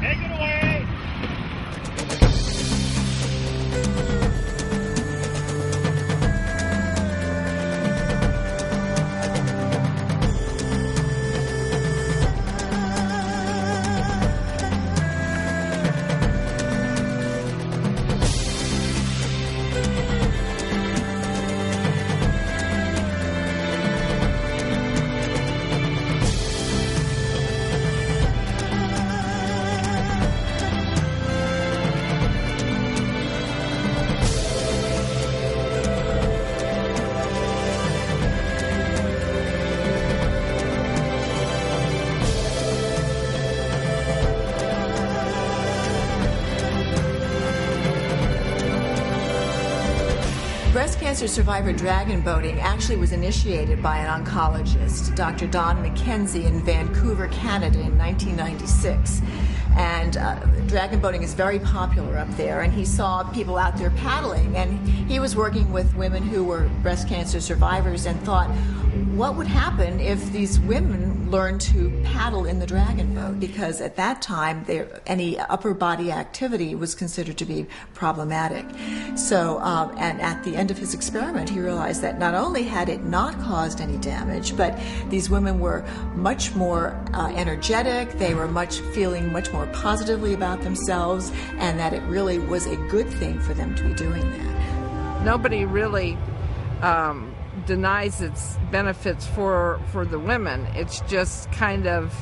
Take it away. Breast cancer survivor dragon boating actually was initiated by an oncologist, Dr. Don McKenzie, in Vancouver, Canada in 1996. And dragon boating is very popular up there, and he saw people out there paddling, and he was working with women who were breast cancer survivors and thought, what would happen if these women learned to paddle in the dragon boat? Because at that time, any upper body activity was considered to be problematic. So, and at the end of his experiment, he realized that not only had it not caused any damage, but these women were much more energetic, they were feeling much more positively about themselves, and that it really was a good thing for them to be doing that. Nobody really denies its benefits for the women. It's just kind of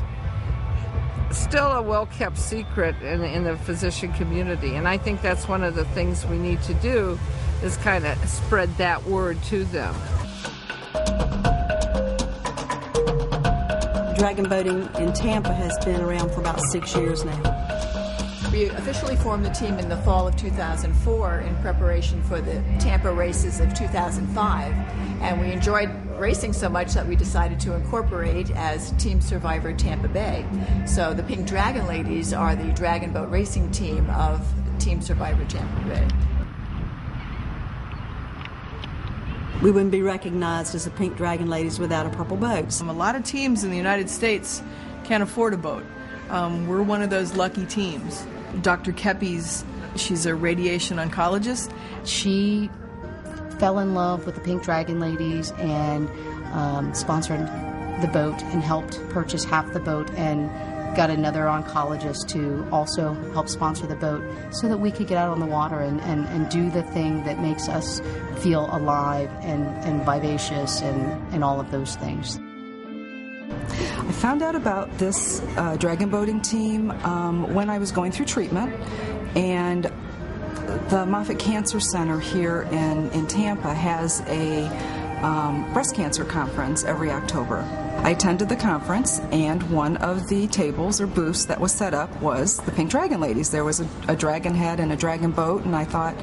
still a well-kept secret in the physician community, and I think that's one of the things we need to do is kind of spread that word to them. Dragon boating in Tampa has been around for about 6 years now. We officially formed the team in the fall of 2004 in preparation for the Tampa races of 2005, and we enjoyed racing so much that we decided to incorporate as Team Survivor Tampa Bay. So the Pink Dragon Ladies are the dragon boat racing team of Team Survivor Tampa Bay. We wouldn't be recognized as the Pink Dragon Ladies without a purple boat. A lot of teams in the United States can't afford a boat. We're one of those lucky teams. Dr. Kepi's, she's a radiation oncologist. She fell in love with the Pink Dragon Ladies and sponsored the boat and helped purchase half the boat, and got another oncologist to also help sponsor the boat so that we could get out on the water and do the thing that makes us feel alive and vivacious and all of those things. I found out about this dragon boating team when I was going through treatment, and the Moffitt Cancer Center here in Tampa has a breast cancer conference every October. I attended the conference, and one of the tables or booths that was set up was the Pink Dragon Ladies. There was a dragon head and a dragon boat, and I thought,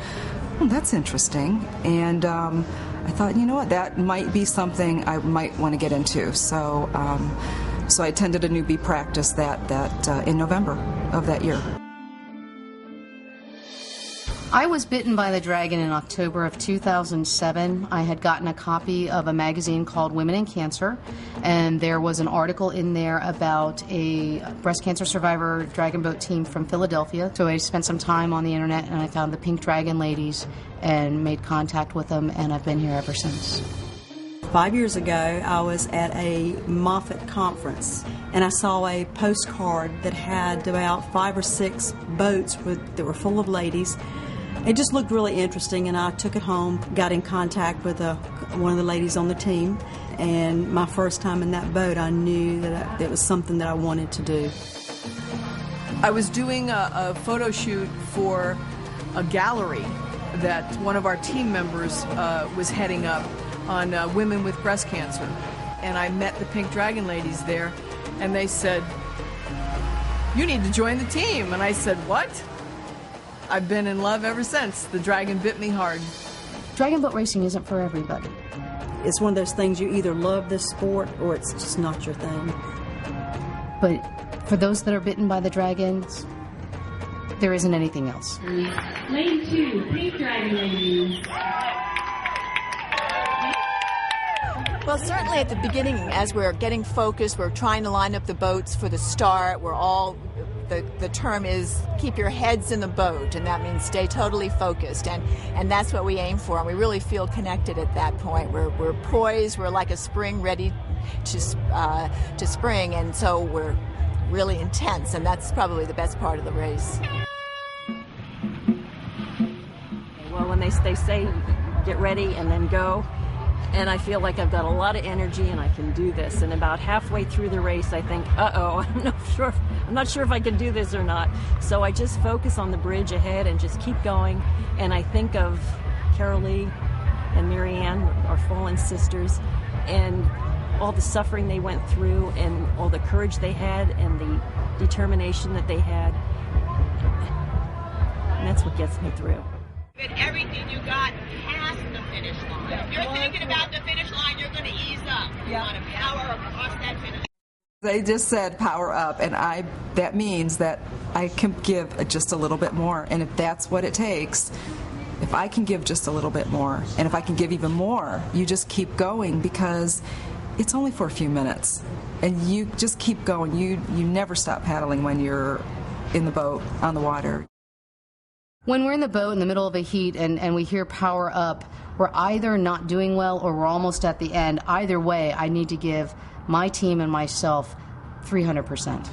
that's interesting. And I thought, you know what, that might be something I might want to get into. So I attended a newbie practice that in November of that year. I was bitten by the dragon in October of 2007. I had gotten a copy of a magazine called Women in Cancer, and there was an article in there about a breast cancer survivor dragon boat team from Philadelphia. So I spent some time on the internet, and I found the Pink Dragon Ladies and made contact with them, and I've been here ever since. 5 years ago, I was at a Moffitt conference, and I saw a postcard that had about 5 or 6 boats that were full of ladies. It just looked really interesting, and I took it home, got in contact with one of the ladies on the team, and my first time in that boat, I knew that it was something that I wanted to do. I was doing a photo shoot for a gallery that one of our team members was heading up on women with breast cancer, and I met the Pink Dragon Ladies there, and they said, "You need to join the team," and I said, "What?" I've been in love ever since. The dragon bit me hard. Dragon boat racing isn't for everybody. It's one of those things, you either love this sport or it's just not your thing. But for those that are bitten by the dragons, there isn't anything else. Lane 2, Pink Dragon Ladies. Well, certainly at the beginning, as we're getting focused, we're trying to line up the boats for the start. We're all the term is keep your heads in the boat, and that means stay totally focused, and that's what we aim for, and we really feel connected at that point. We're poised, we're like a spring ready to spring, and so we're really intense, and that's probably the best part of the race. Well, when they say get ready and then go, and I feel like I've got a lot of energy and I can do this, and about halfway through the race I think, I'm not sure if I can do this or not, so I just focus on the bridge ahead and just keep going, and I think of Carol Lee and Marianne, our fallen sisters, and all the suffering they went through and all the courage they had and the determination that they had, and that's what gets me through. Everything you got past the finish line. If you're thinking about the finish line, you're going to ease up. You want to power across that finish line. They just said power up, and that means that I can give just a little bit more, and if that's what it takes, if I can give just a little bit more, and if I can give even more, you just keep going, because it's only for a few minutes, and you just keep going. You never stop paddling when you're in the boat, on the water. When we're in the boat in the middle of a heat and we hear power up, we're either not doing well or we're almost at the end. Either way, I need to give my team and myself 300%.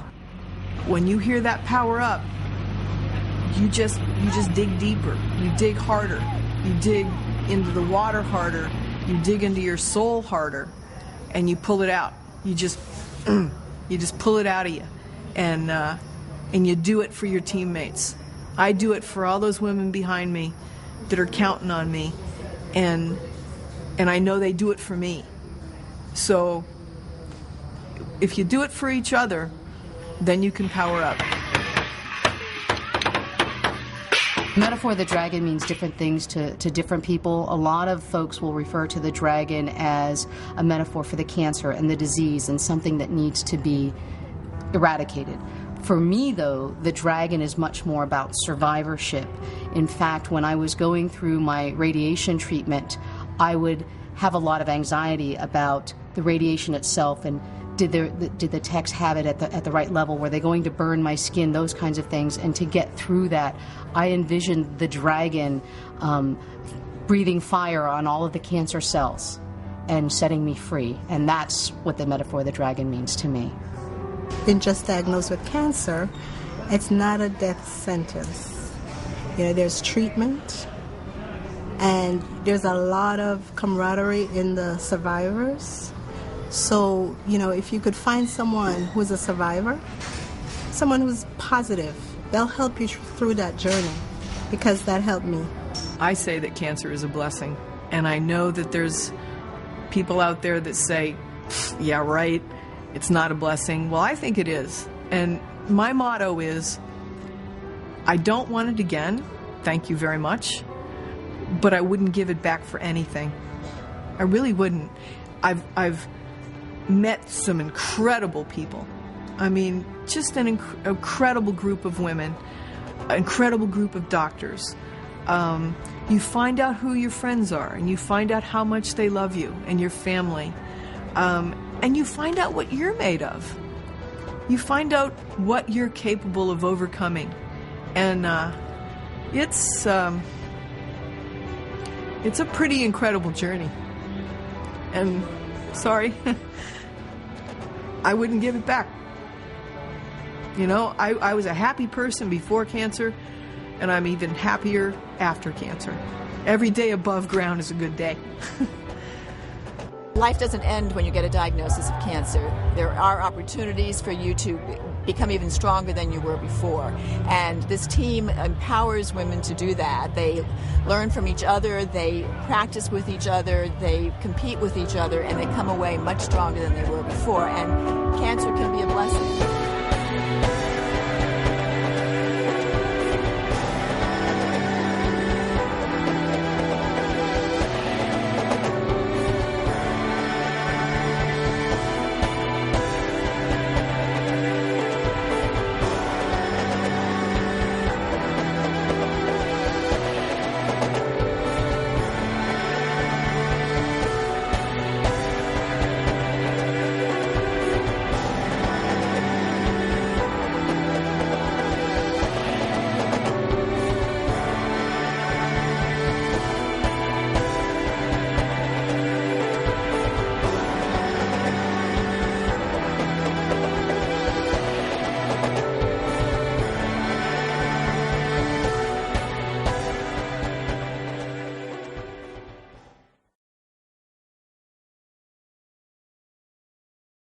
When you hear that power up, you just dig deeper, you dig harder, you dig into the water harder, you dig into your soul harder, and you pull it out. You just pull it out of you, and you do it for your teammates. I do it for all those women behind me that are counting on me, and I know they do it for me. So if you do it for each other, then you can power up. The metaphor of the dragon means different things to different people. A lot of folks will refer to the dragon as a metaphor for the cancer and the disease and something that needs to be eradicated. For me, though, the dragon is much more about survivorship. In fact, when I was going through my radiation treatment, I would have a lot of anxiety about the radiation itself, and did the techs have it at the right level? Were they going to burn my skin? Those kinds of things. And to get through that, I envisioned the dragon breathing fire on all of the cancer cells and setting me free. And that's what the metaphor of the dragon means to me. Been just diagnosed with cancer, it's not a death sentence. You know, there's treatment, and there's a lot of camaraderie in the survivors. So, you know, if you could find someone who's a survivor, someone who's positive, they'll help you through that journey, because that helped me. I say that cancer is a blessing, and I know that there's people out there that say, yeah, right, it's not a blessing. Well, I think it is. And my motto is, I don't want it again, thank you very much, but I wouldn't give it back for anything. I really wouldn't. I've met some incredible people. I mean, just an incredible group of women, an incredible group of doctors. You find out who your friends are, and you find out how much they love you and your family. And you find out what you're made of. You find out what you're capable of overcoming. And it's a pretty incredible journey. And sorry, I wouldn't give it back. You know, I was a happy person before cancer, and I'm even happier after cancer. Every day above ground is a good day. Life doesn't end when you get a diagnosis of cancer. There are opportunities for you to become even stronger than you were before. And this team empowers women to do that. They learn from each other, they practice with each other, they compete with each other, and they come away much stronger than they were before. And cancer can be a blessing.